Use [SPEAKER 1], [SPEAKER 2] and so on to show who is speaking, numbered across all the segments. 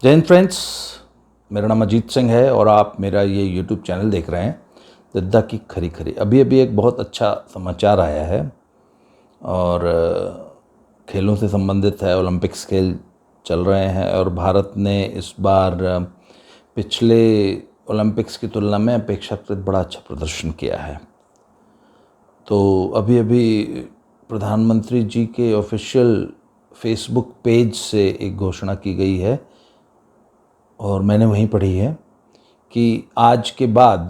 [SPEAKER 1] जय हिंद फ्रेंड्स, मेरा नाम अजीत सिंह है और आप मेरा ये यूट्यूब चैनल देख रहे हैं दद्दा की खरी खरी। अभी अभी एक बहुत अच्छा समाचार आया है और खेलों से संबंधित है। ओलंपिक्स खेल चल रहे हैं और भारत ने इस बार पिछले ओलंपिक्स की तुलना में अपेक्षाकृत बड़ा अच्छा प्रदर्शन किया है। तो अभी अभी प्रधानमंत्री जी के ऑफिशियल फेसबुक पेज से एक घोषणा की गई है और मैंने वहीं पढ़ी है कि आज के बाद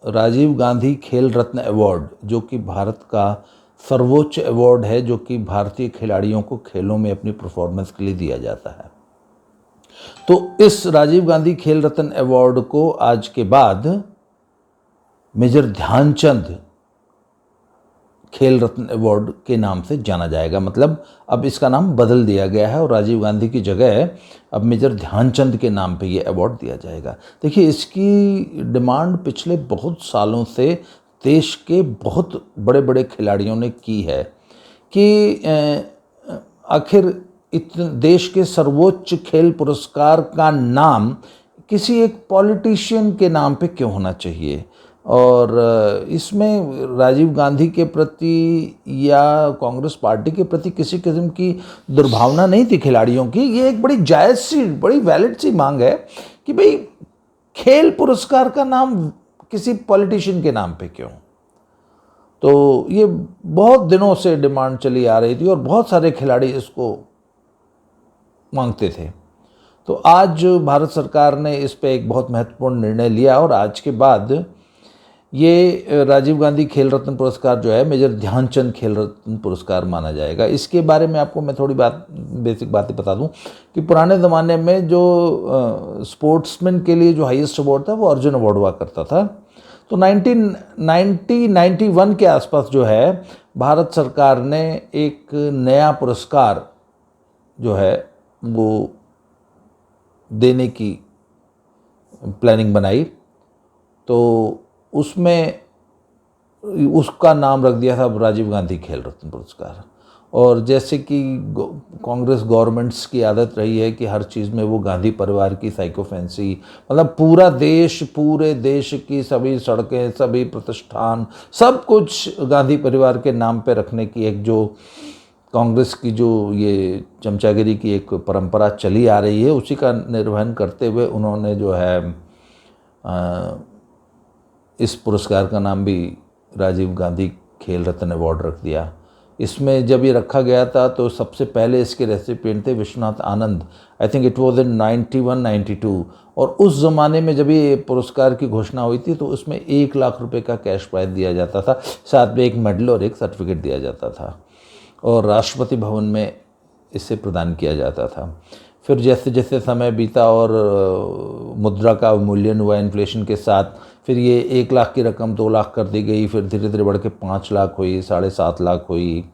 [SPEAKER 1] राजीव गांधी खेल रत्न अवार्ड, जो कि भारत का सर्वोच्च अवार्ड है, जो कि भारतीय खिलाड़ियों को खेलों में अपनी परफॉर्मेंस के लिए दिया जाता है, तो इस राजीव गांधी खेल रत्न अवार्ड को आज के बाद मेजर ध्यानचंद खेल रत्न अवार्ड के नाम से जाना जाएगा। मतलब अब इसका नाम बदल दिया गया है और राजीव गांधी की जगह अब मेजर ध्यानचंद के नाम पे ये अवार्ड दिया जाएगा। देखिए, इसकी डिमांड पिछले बहुत सालों से देश के बहुत बड़े बड़े खिलाड़ियों ने की है कि आखिर देश के सर्वोच्च खेल पुरस्कार का नाम किसी एक पॉलिटिशियन के नाम पे क्यों होना चाहिए। और इसमें राजीव गांधी के प्रति या कांग्रेस पार्टी के प्रति किसी किस्म की दुर्भावना नहीं थी खिलाड़ियों की। ये एक बड़ी जायज़ सी, बड़ी वैलिड सी मांग है कि भाई खेल पुरस्कार का नाम किसी पॉलिटिशियन के नाम पे क्यों। तो ये बहुत दिनों से डिमांड चली आ रही थी और बहुत सारे खिलाड़ी इसको मांगते थे। तो आज भारत सरकार ने इस पे एक बहुत महत्वपूर्ण निर्णय लिया और आज के बाद ये राजीव गांधी खेल रत्न पुरस्कार जो है मेजर ध्यानचंद खेल रत्न पुरस्कार माना जाएगा। इसके बारे में आपको मैं थोड़ी बेसिक बातें बता दूं कि पुराने ज़माने में जो स्पोर्ट्समैन के लिए जो हाईएस्ट अवार्ड था वो अर्जुन अवार्ड हुआ करता था। तो 1991 के आसपास जो है भारत सरकार ने एक नया पुरस्कार जो है वो देने की प्लानिंग बनाई। तो उसमें उसका नाम रख दिया था राजीव गांधी खेल रत्न पुरस्कार। और जैसे कि कांग्रेस गवर्नमेंट्स की आदत रही है कि हर चीज़ में वो गांधी परिवार की साइकोफेंसी, मतलब पूरे देश की सभी सड़कें, सभी प्रतिष्ठान, सब कुछ गांधी परिवार के नाम पे रखने की एक जो कांग्रेस की जो ये चमचागिरी की एक परंपरा चली आ रही है, उसी का निर्वहन करते हुए उन्होंने जो है इस पुरस्कार का नाम भी राजीव गांधी खेल रत्न अवार्ड रख दिया। इसमें जब ये रखा गया था तो सबसे पहले इसके रेसिपिएंट थे Vishwanath Anand. I think it was in 91-92। और उस ज़माने में जब ये पुरस्कार की घोषणा हुई थी तो उसमें 1 लाख रुपए का कैश प्राइज दिया जाता था, साथ में एक मेडल और एक सर्टिफिकेट दिया जाता था और राष्ट्रपति भवन में इसे प्रदान किया जाता था। फिर जैसे जैसे समय बीता और मुद्रा का अवमूल्यन हुआ इन्फ्लेशन के साथ, फिर ये 1 लाख की रकम 2 लाख कर दी गई, फिर धीरे धीरे बढ़ के 5 लाख हुई, 7.5 लाख हुई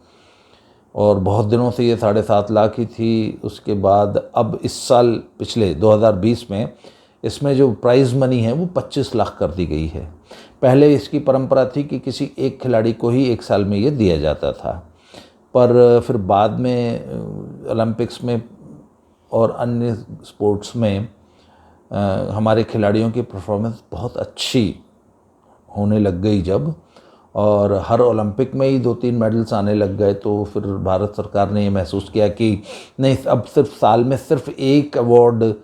[SPEAKER 1] और बहुत दिनों से ये 7.5 लाख ही थी। उसके बाद अब इस साल पिछले 2020 में इसमें जो प्राइज़ मनी है वो 25 लाख कर दी गई है। पहले इसकी परंपरा थी कि किसी एक खिलाड़ी को ही 1 साल में ये दिया जाता था, पर फिर बाद में ओलंपिक्स में और अन्य स्पोर्ट्स में हमारे खिलाड़ियों की परफॉर्मेंस बहुत अच्छी होने लग गई जब, और हर ओलंपिक में ही 2-3 मेडल्स आने लग गए, तो फिर भारत सरकार ने ये महसूस किया कि नहीं, अब सिर्फ साल में सिर्फ एक अवार्ड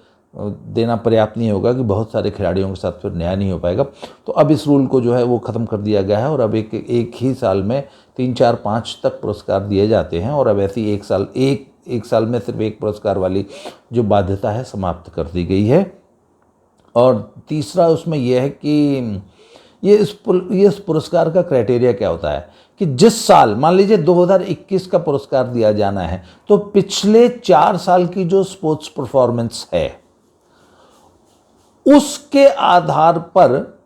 [SPEAKER 1] देना पर्याप्त नहीं होगा कि बहुत सारे खिलाड़ियों के साथ फिर न्याय नहीं हो पाएगा। तो अब इस रूल को जो है वो ख़त्म कर दिया गया है और अब एक ही साल में 3, 4, 5 तक पुरस्कार दिए जाते हैं और अब ऐसी एक साल में सिर्फ एक पुरस्कार वाली जो बाध्यता है समाप्त कर दी गई है। और तीसरा उसमें यह है कि ये इस पुरस्कार का क्राइटेरिया क्या होता है कि जिस साल, मान लीजिए 2021 का पुरस्कार दिया जाना है, तो पिछले 4 साल की जो स्पोर्ट्स परफॉर्मेंस है उसके आधार पर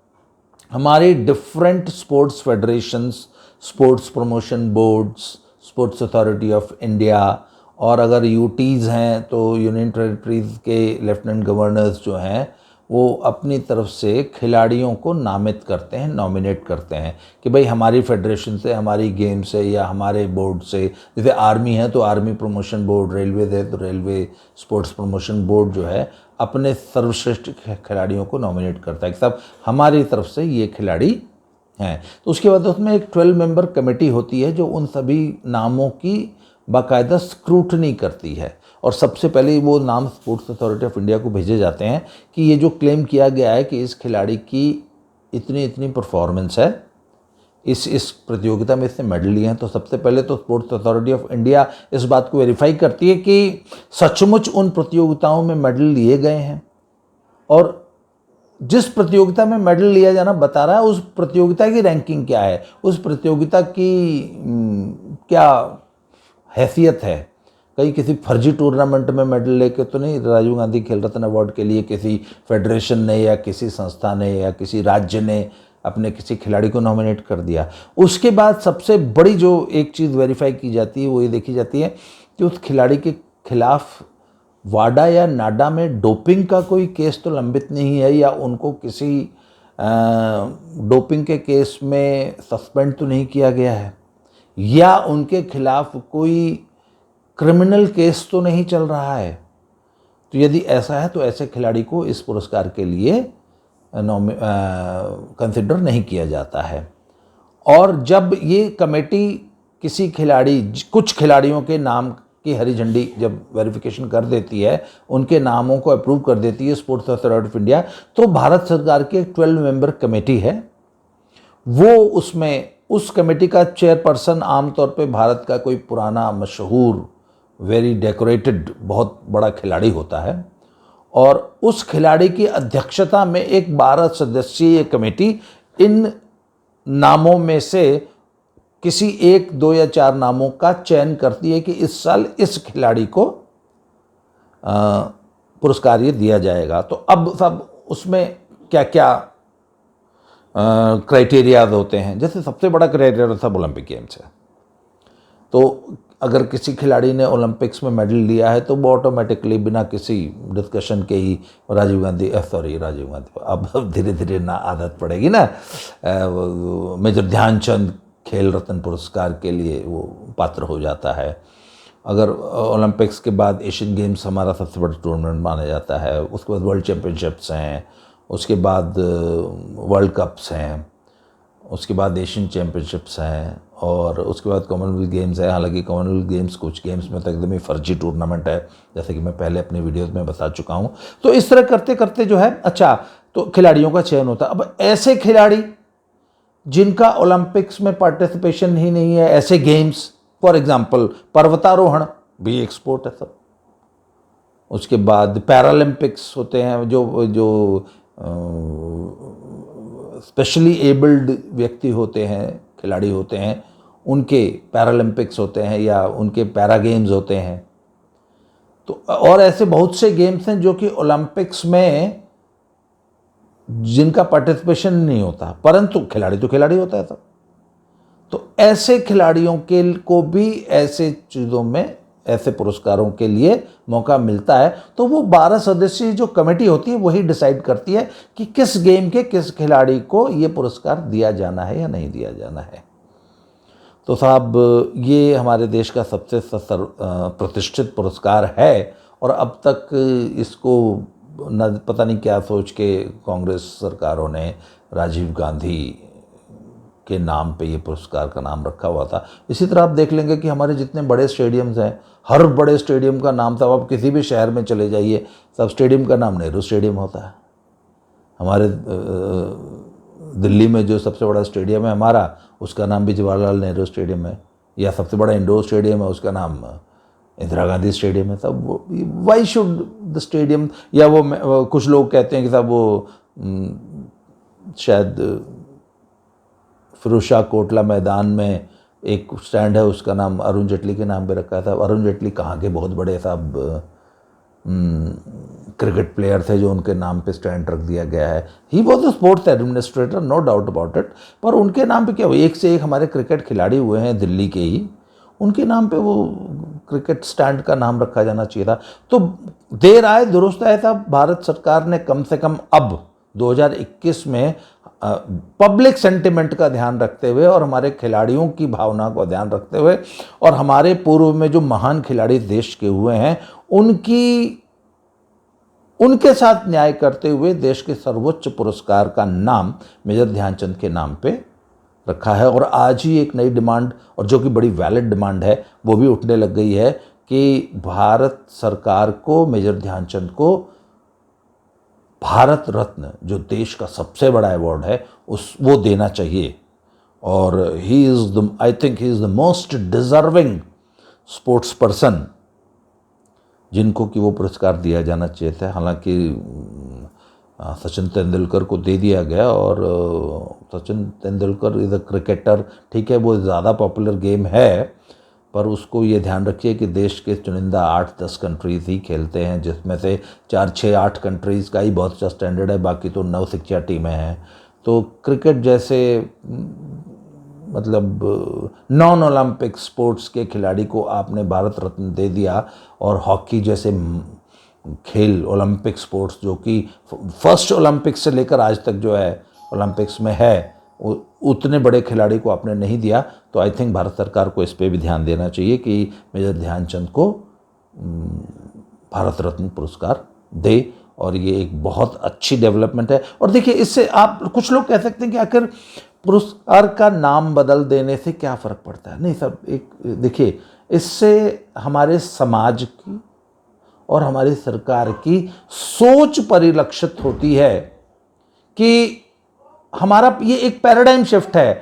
[SPEAKER 1] हमारी different sports federations, sports promotion boards, sports authority of India, और अगर यूटीज़ हैं तो यूनियन टेरिटरीज़ के लेफ्टिनेंट गवर्नर्स जो हैं वो अपनी तरफ से खिलाड़ियों को नामित करते हैं, नॉमिनेट करते हैं कि भाई हमारी फेडरेशन से, हमारी गेम से या हमारे बोर्ड से, जैसे आर्मी है तो आर्मी प्रमोशन बोर्ड, रेलवे है तो रेलवे स्पोर्ट्स प्रमोशन बोर्ड जो है अपने सर्वश्रेष्ठ खिलाड़ियों को नॉमिनेट करता है कि साहब हमारी तरफ से ये खिलाड़ी हैं। तो उसके बाद उसमें एक 12 मेंबर कमेटी होती है जो उन सभी नामों की बाकायदा स्क्रूटनी करती है और सबसे पहले वो नाम स्पोर्ट्स अथॉरिटी ऑफ इंडिया को भेजे जाते हैं कि ये जो क्लेम किया गया है कि इस खिलाड़ी की इतनी इतनी परफॉर्मेंस है, इस प्रतियोगिता में इसने मेडल लिए हैं, तो सबसे पहले तो स्पोर्ट्स अथॉरिटी ऑफ इंडिया इस बात को वेरीफाई करती है कि सचमुच उन प्रतियोगिताओं में मेडल लिए गए हैं और जिस प्रतियोगिता में मेडल लिया जाना बता रहा है उस प्रतियोगिता की रैंकिंग क्या है, उस प्रतियोगिता की क्या हैसियत है। कहीं किसी फर्जी टूर्नामेंट में मेडल लेके तो नहीं राजीव गांधी खेल रत्न अवार्ड के लिए किसी फेडरेशन ने या किसी संस्था ने या किसी राज्य ने अपने किसी खिलाड़ी को नॉमिनेट कर दिया। उसके बाद सबसे बड़ी जो एक चीज़ वेरीफाई की जाती है वो ये देखी जाती है कि उस खिलाड़ी के खिलाफ वाडा या नाडा में डोपिंग का कोई केस तो लंबित नहीं है या उनको किसी डोपिंग के केस में सस्पेंड तो नहीं किया गया है या उनके खिलाफ कोई क्रिमिनल केस तो नहीं चल रहा है। तो यदि ऐसा है तो ऐसे खिलाड़ी को इस पुरस्कार के लिए कंसिडर नहीं किया जाता है। और जब ये कमेटी किसी खिलाड़ी, कुछ खिलाड़ियों के नाम की हरी झंडी जब वेरिफिकेशन कर देती है, उनके नामों को अप्रूव कर देती है स्पोर्ट्स अथॉरिटी ऑफ इंडिया, तो भारत सरकार की एक 12 मेंबर कमेटी है, वो उसमें उस कमेटी का चेयरपर्सन आमतौर पे भारत का कोई पुराना मशहूर वेरी डेकोरेटेड बहुत बड़ा खिलाड़ी होता है और उस खिलाड़ी की अध्यक्षता में एक 12 सदस्यीय कमेटी इन नामों में से किसी 1, 2 या 4 नामों का चयन करती है कि इस साल इस खिलाड़ी को पुरस्कार ये दिया जाएगा। तो अब सब उसमें क्या क्या क्राइटेरियाज होते हैं, जैसे सबसे बड़ा क्राइटेरिया सब ओलंपिक गेम्स है। तो अगर किसी खिलाड़ी ने ओलंपिक्स में मेडल लिया है तो वो ऑटोमेटिकली बिना किसी डिस्कशन के ही राजीव गांधी अब धीरे धीरे ना आदत पड़ेगी ना, मेजर ध्यानचंद खेल रत्न पुरस्कार के लिए वो पात्र हो जाता है। अगर ओलंपिक्स के बाद एशियन गेम्स हमारा सबसे बड़ा टूर्नामेंट माना जाता है, उसके बाद वर्ल्ड चैम्पियनशिप्स हैं, उसके बाद वर्ल्ड कप्स हैं, उसके बाद एशियन चैम्पियनशिप्स हैं और उसके बाद कॉमनवेल्थ गेम्स है। हालांकि कॉमनवेल्थ गेम्स कुछ गेम्स में तो एकदम ही फर्जी टूर्नामेंट है, जैसे कि मैं पहले अपने वीडियोस में बता चुका हूँ। तो इस तरह करते करते जो है तो खिलाड़ियों का चयन होता है। अब ऐसे खिलाड़ी जिनका ओलंपिक्स में पार्टिसिपेशन ही नहीं है, ऐसे गेम्स, फॉर एग्जाम्पल पर्वतारोहण भी एक स्पोर्ट है सब। उसके बाद पैरालंपिक्स होते हैं, जो स्पेशली एबल्ड व्यक्ति होते हैं, खिलाड़ी होते हैं, उनके पैरालंपिक्स होते हैं या उनके पैरा गेम्स होते हैं। तो और ऐसे बहुत से गेम्स हैं जो कि ओलंपिक्स में जिनका पार्टिसिपेशन नहीं होता, परंतु खिलाड़ी तो खिलाड़ी होता है सब। तो ऐसे खिलाड़ियों के को भी ऐसे चीज़ों में, ऐसे पुरस्कारों के लिए मौका मिलता है। तो वो 12 सदस्यीय जो कमेटी होती है वही डिसाइड करती है कि किस गेम के किस खिलाड़ी को ये पुरस्कार दिया जाना है या नहीं दिया जाना है। तो साहब ये हमारे देश का सबसे प्रतिष्ठित पुरस्कार है और अब तक इसको पता नहीं क्या सोच के कांग्रेस सरकारों ने राजीव गांधी के नाम पे ये पुरस्कार का नाम रखा हुआ था। इसी तरह आप देख लेंगे कि हमारे जितने बड़े स्टेडियम्स हैं, हर बड़े स्टेडियम का नाम था, आप किसी भी शहर में चले जाइए सब स्टेडियम का नाम नेहरू स्टेडियम होता है। हमारे दिल्ली में जो सबसे बड़ा स्टेडियम है हमारा, उसका नाम भी जवाहरलाल नेहरू स्टेडियम है, या सबसे बड़ा इंडोर स्टेडियम है उसका नाम इंदिरा गांधी स्टेडियम है। सब वाई शुड द स्टेडियम, या वो कुछ लोग कहते हैं कि साहब वो शायद फिरोजशाह कोटला मैदान में एक स्टैंड है उसका नाम अरुण जेटली के नाम पे रखा था। अरुण जेटली कहाँ के बहुत बड़े साहब क्रिकेट प्लेयर थे जो उनके नाम पे स्टैंड रख दिया गया है। He was a sports administrator, no doubt about it, पर उनके नाम पे क्या हुआ, एक से एक हमारे क्रिकेट खिलाड़ी हुए हैं दिल्ली के ही, उनके नाम पे वो क्रिकेट स्टैंड का नाम रखा जाना चाहिए था। तो देर आए दुरुस्त आए था, भारत सरकार ने कम से कम अब 2021 में पब्लिक सेंटिमेंट का ध्यान रखते हुए और हमारे खिलाड़ियों की भावना को ध्यान रखते हुए और हमारे पूर्व में जो महान खिलाड़ी देश के हुए हैं उनके साथ न्याय करते हुए देश के सर्वोच्च पुरस्कार का नाम मेजर ध्यानचंद के नाम पे रखा है। और आज ही एक नई डिमांड, और जो कि बड़ी वैलिड डिमांड है, वो भी उठने लग गई है कि भारत सरकार को मेजर ध्यानचंद को भारत रत्न, जो देश का सबसे बड़ा अवार्ड है, वो देना चाहिए। और I think he is the most deserving sports person जिनको कि वो पुरस्कार दिया जाना चाहिए था। हालांकि सचिन तेंदुलकर को दे दिया गया, और Sachin Tendulkar is a cricketer, ठीक है, वो ज़्यादा पॉपुलर गेम है, पर उसको ये ध्यान रखिए कि देश के चुनिंदा 8-10 कंट्रीज़ ही खेलते हैं, जिसमें से 4-6-8 कंट्रीज़ का ही बहुत अच्छा स्टैंडर्ड है, बाकी तो नौसिखिया टीमें हैं। तो क्रिकेट जैसे मतलब नॉन ओलंपिक स्पोर्ट्स के खिलाड़ी को आपने भारत रत्न दे दिया, और हॉकी जैसे खेल ओलंपिक स्पोर्ट्स जो कि फर्स्ट ओलंपिक्स से लेकर आज तक जो है ओलंपिक्स में है, उतने बड़े खिलाड़ी को आपने नहीं दिया। तो आई थिंक भारत सरकार को इस पे भी ध्यान देना चाहिए कि मेजर ध्यानचंद को भारत रत्न पुरस्कार दे, और ये एक बहुत अच्छी डेवलपमेंट है। और देखिए, इससे आप कुछ लोग कह सकते हैं कि आखिर पुरस्कार का नाम बदल देने से क्या फ़र्क पड़ता है। नहीं सब, एक देखिए, इससे हमारे समाज की और हमारी सरकार की सोच परिलक्षित होती है कि हमारा ये एक पैराडाइम शिफ्ट है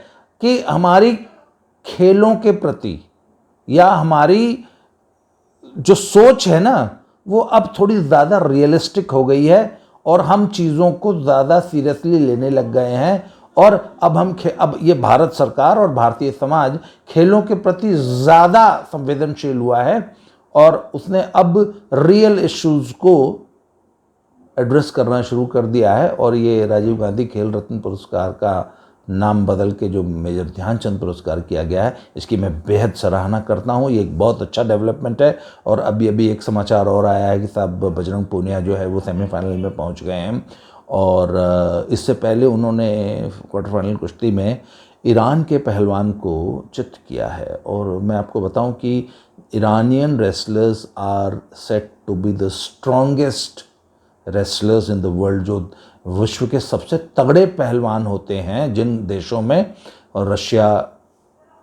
[SPEAKER 1] कि हमारी खेलों के प्रति या हमारी जो सोच है ना, वो अब थोड़ी ज़्यादा रियलिस्टिक हो गई है, और हम चीज़ों को ज़्यादा सीरियसली लेने लग गए हैं। और अब ये भारत सरकार और भारतीय समाज खेलों के प्रति ज़्यादा संवेदनशील हुआ है, और उसने अब रियल इश्यूज़ को एड्रेस करना शुरू कर दिया है। और ये राजीव गांधी खेल रत्न पुरस्कार का नाम बदल के जो मेजर ध्यानचंद पुरस्कार किया गया है, इसकी मैं बेहद सराहना करता हूँ। ये एक बहुत अच्छा डेवलपमेंट है। और अभी एक समाचार और आया है कि साहब बजरंग पूनिया जो है वो सेमीफाइनल में पहुँच गए हैं, और इससे पहले उन्होंने क्वार्टर फाइनल कुश्ती में ईरान के पहलवान को चित किया है। और मैं आपको बताऊं कि Iranian wrestlers are set to be the strongest wrestlers in the world, जो विश्व के सबसे तगड़े पहलवान होते हैं जिन देशों में, और रशिया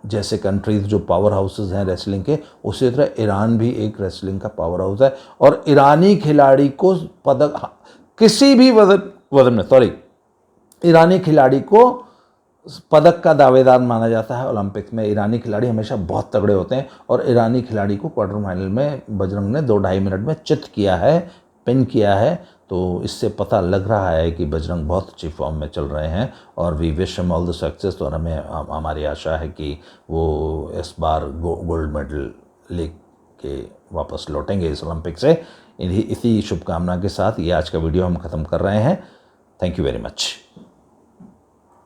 [SPEAKER 1] जैसे कंट्रीज़ जो पावर हाउसेस हैं रेसलिंग के, उसी तरह ईरान भी एक रेसलिंग का पावर हाउस है। और ईरानी खिलाड़ी को पदक किसी भी वजन में ईरानी खिलाड़ी को पदक का दावेदार माना जाता है ओलंपिक्स में। ईरानी खिलाड़ी हमेशा बहुत तगड़े होते हैं, और ईरानी खिलाड़ी को क्वार्टर फाइनल में बजरंग ने 2-2.5 मिनट में चित किया है, पिन किया है। तो इससे पता लग रहा है कि बजरंग बहुत अच्छी फॉर्म में चल रहे हैं, और we wish him all the success. और हमारी आशा है कि वो इस बार गोल्ड मेडल लेके वापस लौटेंगे इस ओलंपिक से। इसी शुभकामना के साथ ये आज का वीडियो हम ख़त्म कर रहे हैं। Thank you very much.